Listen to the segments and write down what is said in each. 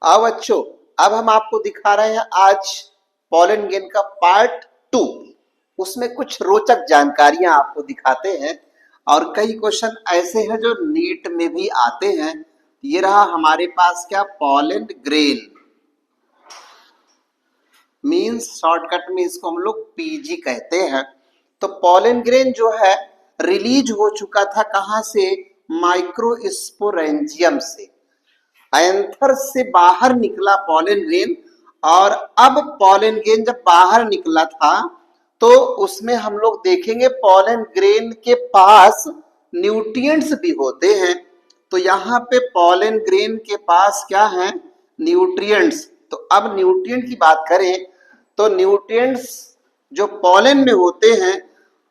अब बच्चों, अब हम आपको दिखा रहे हैं आज पॉलन गेन का पार्ट 2। उसमें कुछ रोचक जानकारियां आपको दिखाते हैं और कई क्वेश्चन ऐसे हैं जो नीट में भी आते हैं। ये रहा हमारे पास क्या, पॉलन ग्रेन मींस शॉर्टकट में इसको हम लोग पीजी कहते हैं। तो पॉलन ग्रेन जो है रिलीज हो चुका था कहां से, माइक्रोस्पोरेंजियम से, एंथर से बाहर निकला पॉलन ग्रेन। और अब पॉलन ग्रेन जब बाहर निकला था तो उसमें हम लोग देखेंगे पॉलन ग्रेन के पास न्यूट्रिएंट्स भी होते हैं। तो यहाँ पे पॉलन ग्रेन के पास क्या है, न्यूट्रिएंट्स। तो अब न्यूट्रिएंट की बात करें तो न्यूट्रिएंट्स जो पॉलन में होते हैं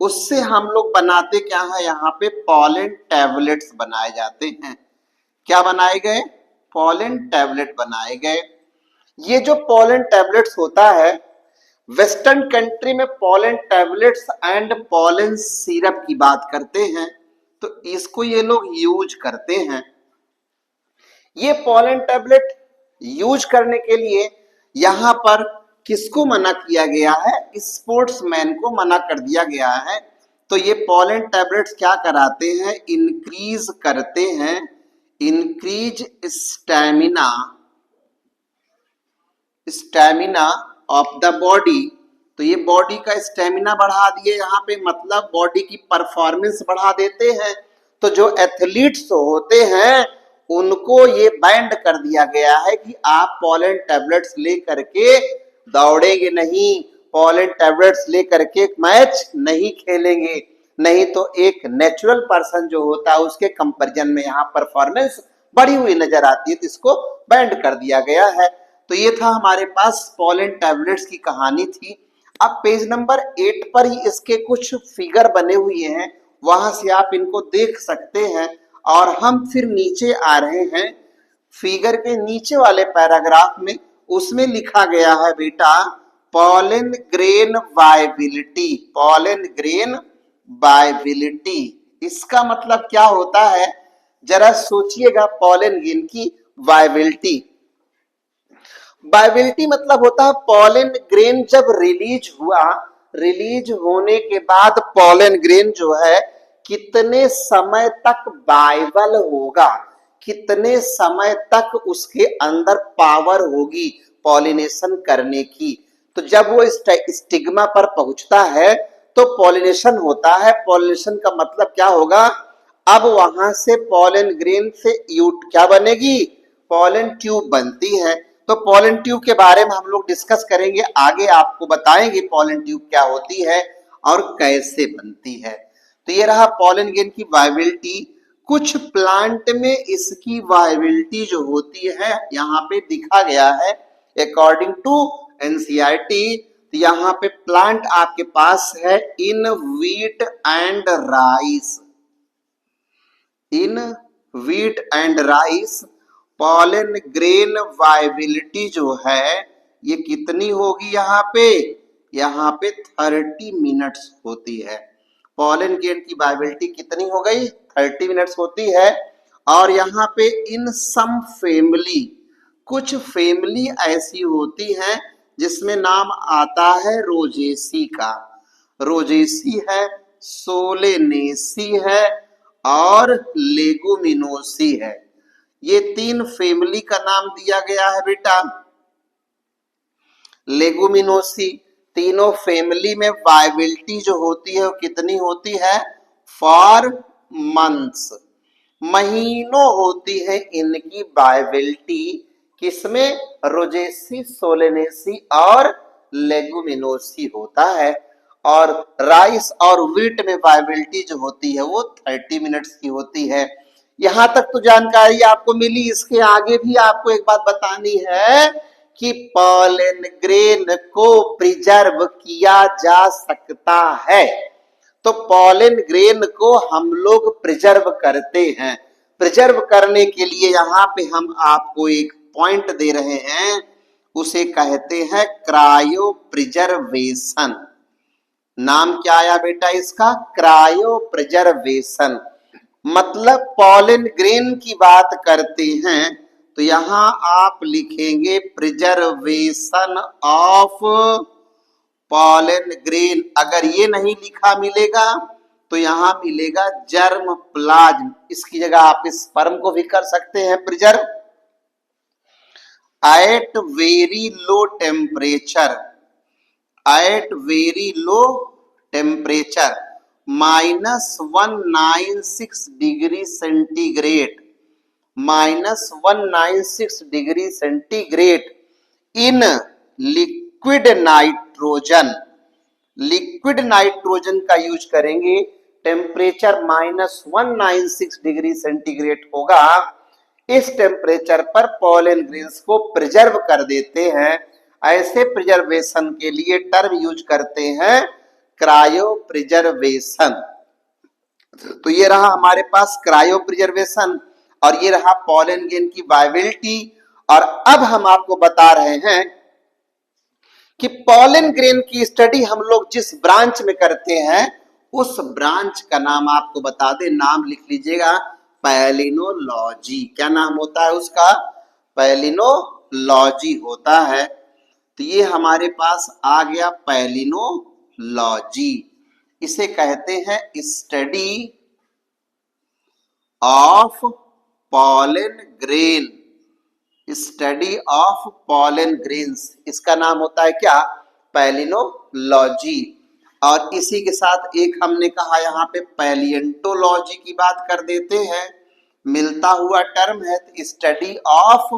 उससे हम लोग बनाते क्या है, यहाँ पे पॉलन टैबलेट्स बनाए जाते हैं। क्या बनाए गए, पॉलन टैबलेट बनाए गए। ये जो पॉलन टैबलेट्स होता है, वेस्टर्न कंट्री में pollen tablets and pollen syrup की बात करते हैं, तो इसको ये लोग यूज करते हैं। ये पॉलन टैबलेट यूज करने के लिए यहां पर किसको मना किया गया है, स्पोर्ट्समैन को मना कर दिया गया है। तो ये पॉलन टैबलेट्स क्या कराते हैं, इंक्रीज करते हैं, increase stamina, stamina of the body. तो ये बॉडी का स्टैमिना बढ़ा दिए यहाँ पे, मतलब बॉडी की परफॉर्मेंस बढ़ा देते हैं। तो जो एथलीट्स होते हैं उनको ये बैंड कर दिया गया है कि आप पॉलन टैबलेट्स ले करके दौड़ेंगे नहीं, पॉलन टैबलेट्स ले करके मैच नहीं खेलेंगे, नहीं तो एक नेचुरल पर्सन जो होता है उसके कंपैरिजन में यहाँ परफॉर्मेंस बढ़ी हुई नजर आती है, तो इसको बैंड कर दिया गया है। तो ये था हमारे पास पॉलन टैबलेट्स की कहानी थी। अब पेज नंबर 8 पर ही इसके कुछ फिगर बने हुए हैं, वहां से आप इनको देख सकते हैं। और हम फिर नीचे आ रहे हैं, फिगर के नीचे वाले पैराग्राफ में उसमें लिखा गया है बेटा pollen grain viability, pollen grain viability. इसका मतलब क्या होता है, जरा सोचिएगा। पॉलन ग्रेन की वायबिलिटी, वायबिलिटी मतलब होता है पॉलन ग्रेन जब रिलीज हुआ, रिलीज होने के बाद पॉलन ग्रेन जो है कितने समय तक वायबल होगा, कितने समय तक उसके अंदर पावर होगी पॉलिनेशन करने की। तो जब वो स्टिग्मा पर पहुंचता है तो पॉलिनेशन होता है। पॉलिनेशन का मतलब क्या होगा, अब वहां से पॉलन ग्रेन से क्या बनेगी, पॉलन ट्यूब बनती है। तो पॉलन ट्यूब के बारे में हम लोग डिस्कस करेंगे आगे, आपको बताएंगे पॉलन ट्यूब क्या होती है और कैसे बनती है। तो ये रहा पॉलन ग्रेन की वायबिलिटी। कुछ प्लांट में इसकी वायबिलिटी जो होती है यहाँ पे दिखा गया है अकॉर्डिंग टू एनसीईआरटी। यहाँ पे प्लांट आपके पास है in wheat and rice, in wheat and rice pollen grain viability जो है ये कितनी होगी, यहाँ पे 30 मिनट्स होती है। पॉलन ग्रेन की वायबिलिटी कितनी हो गई, 30 मिनट्स होती है। और यहाँ पे इन सम फैमिली, कुछ फैमिली ऐसी होती हैं जिसमें नाम आता है रोजेसी का, रोजेसी है, सोलेनेसी है और लेगुमिनोसी है। ये 3 फैमिली का नाम दिया गया है बेटा। लेगुमिनोसी, तीनों फैमिली में वायबिलिटी जो होती है वो कितनी होती है, फॉर मंथ्स, महीनों होती है इनकी वायबिलिटी। किसमें, रोजेसी, सोलेनेसी और लेगुमिनोसी होता है। और राइस और व्हीट में वायबिलिटी जो होती है वो 30 मिनट्स की होती है। यहां तक तो जानकारी आपको मिली। इसके आगे भी आपको एक बात बतानी है कि पॉलन ग्रेन को प्रिजर्व किया जा सकता है। तो पॉलन ग्रेन को हम लोग प्रिजर्व करते हैं। प्रिजर्व करने के लिए यहाँ पे हम आपको एक पॉइंट दे रहे हैं, उसे कहते हैं क्रायो प्रिजर्वेशन। नाम क्या आया बेटा इसका, क्रायो प्रिजर्वेशन। मतलब पॉलन ग्रेन की बात करते हैं तो यहां आप लिखेंगे प्रिजर्वेशन ऑफ पॉलन ग्रेन। अगर ये नहीं लिखा मिलेगा तो यहां मिलेगा जर्म प्लाज्म। इसकी जगह आप इस स्पर्म को भी कर सकते हैं preserve at very low temperature, at very low temperature -196 degree centigrade, -196 degree centigrade in liquid nitrogen. Liquid nitrogen का यूज करेंगे, टेम्परेचर -196 डिग्री सेंटीग्रेड होगा। इस टेम्परेचर पर पॉलन ग्रेन्स को प्रिजर्व कर देते हैं। ऐसे प्रिजर्वेशन के लिए टर्म यूज करते हैं क्रायो प्रिजर्वेशन। तो ये रहा हमारे पास क्रायो प्रिजर्वेशन और ये रहा पॉलन ग्रेन की वायबिलिटी। और अब हम आपको बता रहे हैं कि पॉलन ग्रेन की स्टडी हम लोग जिस ब्रांच में करते हैं उस ब्रांच का नाम आपको बता दे, नाम लिख लीजिएगा, पैलिनोलॉजी। क्या नाम होता है उसका? पैलिनोलॉजी होता है। तो ये हमारे पास आ गया पैलिनोलॉजी। इसे कहते हैं study of pollen grain, study of pollen grains. इसका नाम होता है क्या? पैलिनोलॉजी। और इसी के साथ एक हमने कहा यहाँ पे पैलिएंटोलॉजी की बात कर देते हैं, मिलता हुआ टर्म है, तो स्टडी ऑफ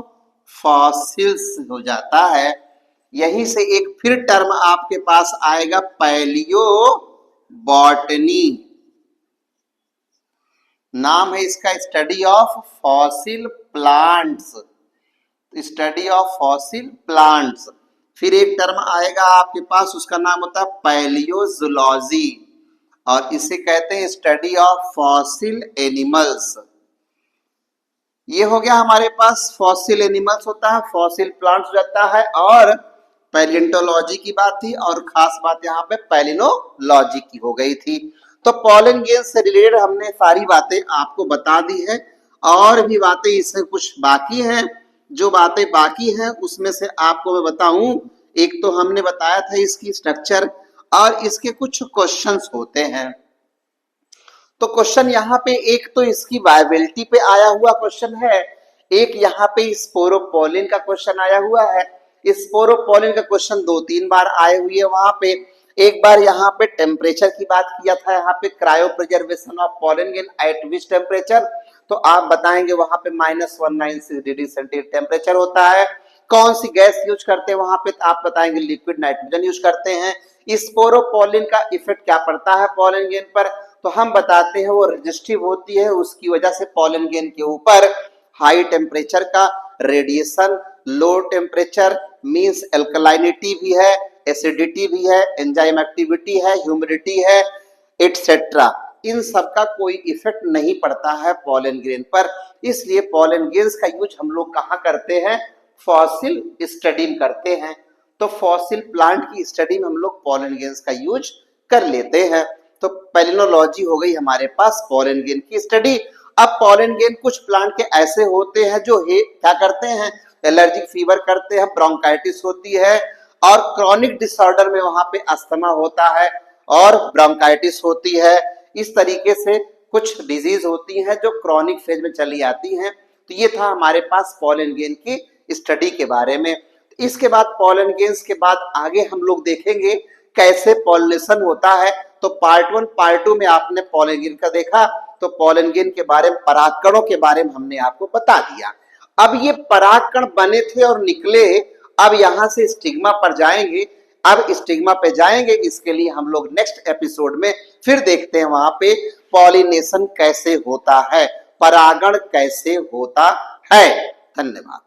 फॉसिल्स हो जाता है। यहीं से एक फिर टर्म आपके पास आएगा पैलियो बॉटनी, नाम है इसका study of fossil plants, study of fossil plants. फिर एक टर्म आएगा आपके पास, उसका नाम होता है पैलियोजोलॉजी और इसे कहते हैं स्टडी ऑफ फॉसिल एनिमल्स। ये हो गया हमारे पास फॉसिल एनिमल्स होता है, फॉसिल प्लांट्स जाता है और पैलिएंटोलॉजी की बात थी और खास बात यहाँ पे पैलिनोलॉजी की हो गई थी। तो पॉलन ग्रेन्स से रिलेटेड हमने सारी बातें आपको बता दी है और भी बातें इसमें कुछ बाकी हैं। जो बातें बाकी हैं उसमें से आपको मैं बताऊं, एक तो हमने बताया था इसकी स्ट्रक्चर और इसके कुछ क्वेश्चंस होते हैं। तो क्वेश्चन यहाँ पे एक तो इसकी वायबिलिटी पे आया हुआ क्वेश्चन है, एक यहाँ पे स्पोरोपोलिन का क्वेश्चन आया हुआ है। स्पोरोपोलिन का क्वेश्चन 2-3 बार आए हुए हैं वहां पे। एक बार यहाँ पे टेम्परेचर की बात किया था, यहाँ पे cryo preservation of pollen grain eight which temperature, तो आप बताएंगे वहां पे -196 डिग्री सेंटीग्रेड टेम्परेचर होता है। कौन सी गैस यूज करते हैं वहां पे, तो आप बताएंगे लिक्विड नाइट्रोजन यूज करते हैं। स्पोरोपोलिन का इफेक्ट क्या पड़ता है पॉलन ग्रेन पर, तो हम बताते हैं वो रेजिस्टिव होती है, उसकी वजह से पॉलन ग्रेन के ऊपर हाई टेम्परेचर का रेडिएशन, लो टेम्परेचर मींस एल्कलाइनिटी भी है, एसिडिटी भी है, एंजाइम एक्टिविटी है, ह्यूमिडिटी है, एटसेट्रा, इन सब का कोई इफेक्ट नहीं पड़ता है पॉलन ग्रेन पर। इसलिए पॉलन ग्रेन्स का यूज हम लोग कहाँ करते हैं? फॉसिल स्टडी में करते हैं। तो फॉसिल प्लांट की स्टडी में हम लोग पॉलन ग्रेन्स का यूज कर लेते हैं। तो पैलिनोलॉजी हो गई हमारे पास पॉलन ग्रेन की स्टडी। अब पॉलन ग्रेन कुछ प्लांट के ऐसे होते हैं जो क्या करते हैं? एलर्जिक फीवर करते हैं, ब्रोंकाइटिस होती है और क्रॉनिक डिसऑर्डर में वहां पे अस्थमा होता है और ब्रोंकाइटिस होती है। इस तरीके से कुछ डिजीज होती हैं जो क्रॉनिक फेज में चली आती हैं। तो ये था हमारे पास पॉलन ग्रेन की स्टडी के बारे में। इसके बाद पॉलन ग्रेन्स के बाद आगे हम लोग देखेंगे कैसे पॉलिनेशन होता है। तो पार्ट 1 पार्ट 2 में आपने पॉलन ग्रेन का देखा, तो पॉलन ग्रेन के बारे में, परागकणों के बारे में हमने आपको बता दिया। अब ये परागकण बने थे और निकले, अब यहां से स्टिग्मा पर जाएंगे। अब स्टिग्मा पे जाएंगे, इसके लिए हम लोग नेक्स्ट एपिसोड में फिर देखते हैं वहां पे पॉलिनेशन कैसे होता है, परागण कैसे होता है। धन्यवाद।